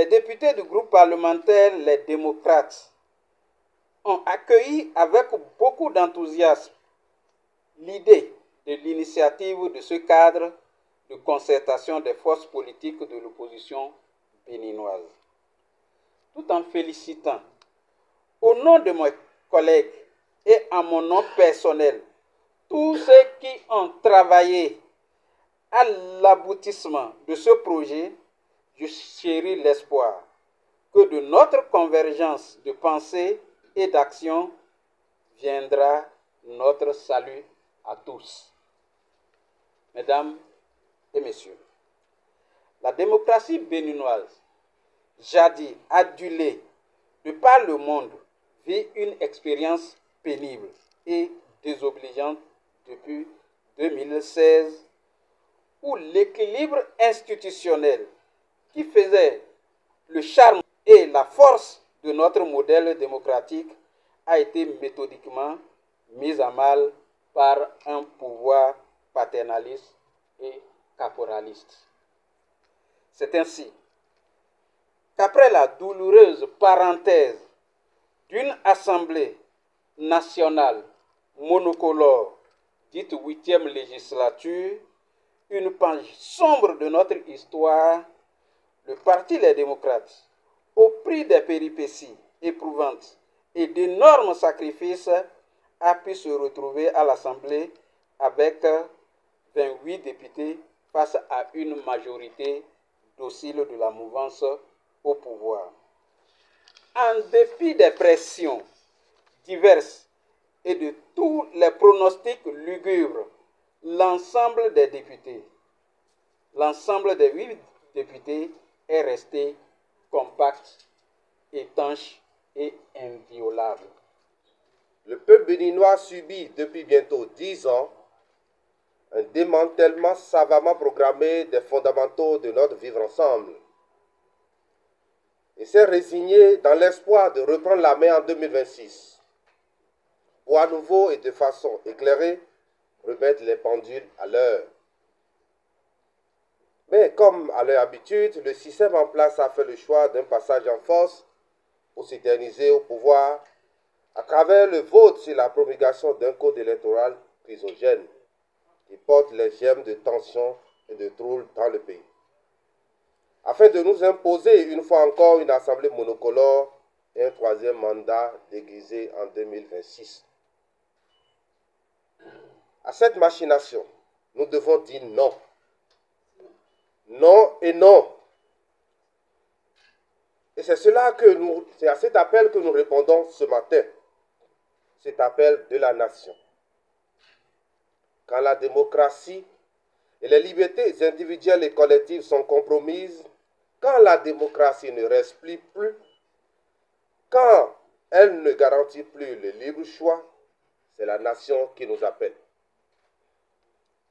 députés du groupe parlementaire Les Démocrates ont accueilli avec beaucoup d'enthousiasme l'idée de l'initiative de ce cadre de concertation des forces politiques de l'opposition béninoise. Tout en félicitant, au nom de mes collègues et en mon nom personnel, tous ceux qui ont travaillé à l'aboutissement de ce projet, je chéris l'espoir que de notre convergence de pensée et d'action viendra notre salut à tous. Mesdames et messieurs, la démocratie béninoise, jadis adulée de par le monde, vit une expérience pénible et désobligeante depuis 2016, où l'équilibre institutionnel qui faisait le charme et la force de notre modèle démocratique a été méthodiquement mis à mal par un pouvoir paternaliste et caporaliste. C'est ainsi qu'après la douloureuse parenthèse d'une assemblée nationale monocolore, dite 8e législature, une page sombre de notre histoire, le Parti Les Démocrates, au prix des péripéties éprouvantes et d'énormes sacrifices, a pu se retrouver à l'Assemblée avec 28 députés face à une majorité docile de la mouvance au pouvoir. En dépit des pressions diverses et de tous les pronostics lugubres, l'ensemble des 8 députés est resté compact, étanche et inviolable. Le peuple béninois subit depuis bientôt 10 ans un démantèlement savamment programmé des fondamentaux de notre vivre ensemble. Et s'est résigné dans l'espoir de reprendre la main en 2026 pour à nouveau et de façon éclairée remettre les pendules à l'heure. Mais comme à leur habitude, le système en place a fait le choix d'un passage en force pour s'éterniser au pouvoir à travers le vote sur la promulgation d'un code électoral chrysogène qui porte les germes de tension et de troubles dans le pays, afin de nous imposer une fois encore une assemblée monocolore et un troisième mandat déguisé en 2026. À cette machination, nous devons dire non. Non et non. Et c'est à cet appel que nous répondons ce matin. Cet appel de la nation. Quand la démocratie et les libertés individuelles et collectives sont compromises, quand la démocratie ne respire plus, quand elle ne garantit plus le libre choix, c'est la nation qui nous appelle.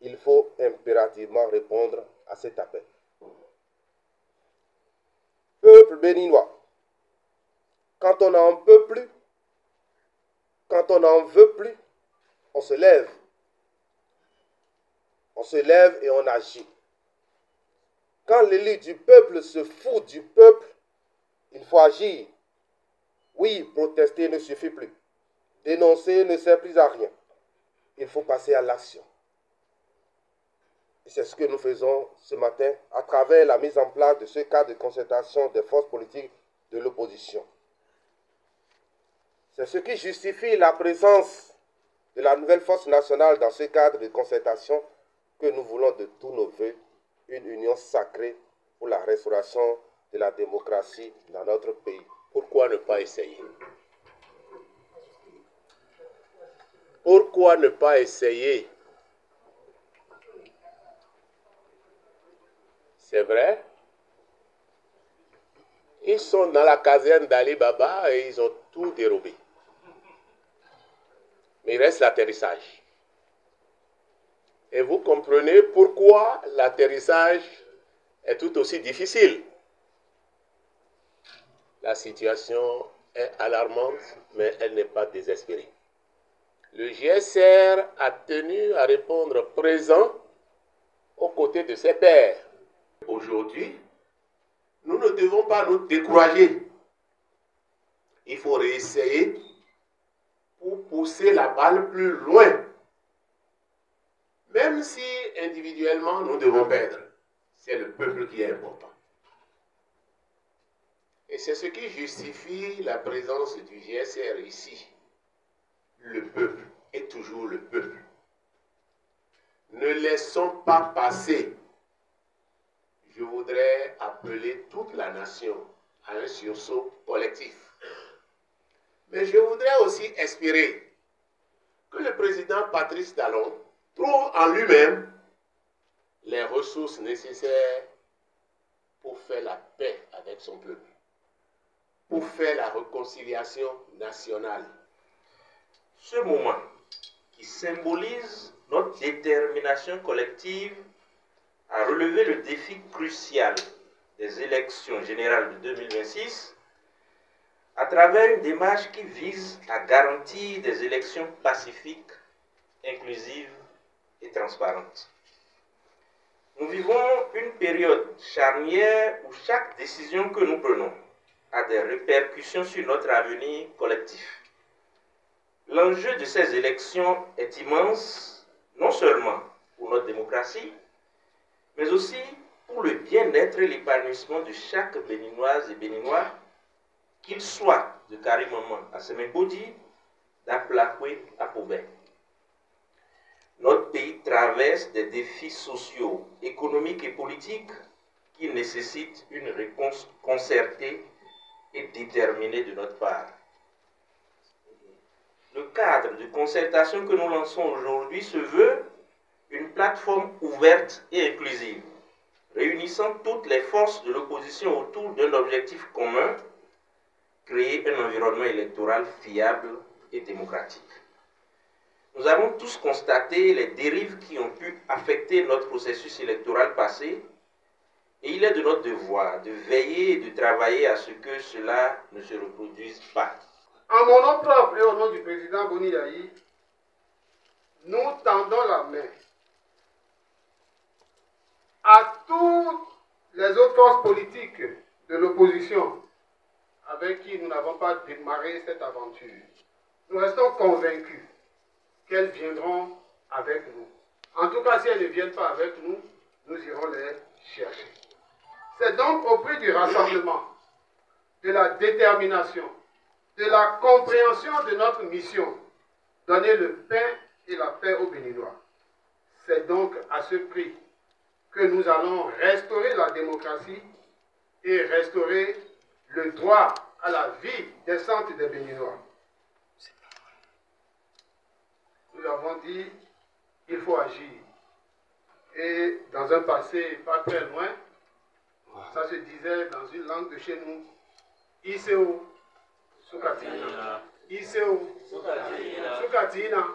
Il faut impérativement répondre à cet appel. Peuple béninois, quand on n'en peut plus, quand on n'en veut plus, on se lève. On se lève et on agit. Quand l'élu du peuple se fout du peuple, il faut agir. Oui, protester ne suffit plus. Dénoncer ne sert plus à rien. Il faut passer à l'action. Et c'est ce que nous faisons ce matin à travers la mise en place de ce cadre de concertation des forces politiques de l'opposition. C'est ce qui justifie la présence de la nouvelle force nationale dans ce cadre de concertation que nous voulons de tous nos voeux, une union sacrée pour la restauration de la démocratie dans notre pays. Pourquoi ne pas essayer? Pourquoi ne pas essayer? C'est vrai, ils sont dans la caserne d'Ali Baba et ils ont tout dérobé. Mais il reste l'atterrissage. Et vous comprenez pourquoi l'atterrissage est tout aussi difficile. La situation est alarmante, mais elle n'est pas désespérée. Le GSR a tenu à répondre présent aux côtés de ses pairs. Aujourd'hui, nous ne devons pas nous décourager. Il faut réessayer pour pousser la balle plus loin. Même si individuellement nous devons perdre, c'est le peuple qui est important. Et c'est ce qui justifie la présence du GSR ici. Le peuple est toujours le peuple. Ne laissons pas passer. Je voudrais appeler toute la nation à un sursaut collectif. Mais je voudrais aussi espérer que le président Patrice Talon trouve en lui-même les ressources nécessaires pour faire la paix avec son peuple, pour faire la réconciliation nationale. Ce moment qui symbolise notre détermination collective à relever le défi crucial des élections générales de 2026 à travers une démarche qui vise à garantir des élections pacifiques, inclusives et transparentes. Nous vivons une période charnière où chaque décision que nous prenons a des répercussions sur notre avenir collectif. L'enjeu de ces élections est immense, non seulement pour notre démocratie, mais aussi pour le bien-être et l'épanouissement de chaque Béninoise et Béninois, qu'il soit de Karimaman à Semembodi, d'Aplakwe à Pobé. Notre pays traverse des défis sociaux, économiques et politiques qui nécessitent une réponse concertée et déterminée de notre part. Le cadre de concertation que nous lançons aujourd'hui se veut une plateforme ouverte et inclusive, réunissant toutes les forces de l'opposition autour d'un objectif commun, créer un environnement électoral fiable et démocratique. Nous avons tous constaté les dérives qui ont pu affecter notre processus électoral passé, et il est de notre devoir de veiller et de travailler à ce que cela ne se reproduise pas. En mon nom propre et au nom du président Boni Yayi, nous tendons la main à toutes les autres forces politiques de l'opposition avec qui nous n'avons pas démarré cette aventure. Nous restons convaincus qu'elles viendront avec nous. En tout cas, si elles ne viennent pas avec nous, nous irons les chercher. C'est donc au prix du rassemblement, de la détermination, de la compréhension de notre mission, donner le pain et la paix aux Béninois. C'est donc à ce prix que nous allons restaurer la démocratie et restaurer le droit à la vie décente des Béninois. Nous avons dit qu'il faut agir. Et dans un passé pas très loin, ça se disait dans une langue de chez nous, ICO, Sukatina. ICO, Sukatina.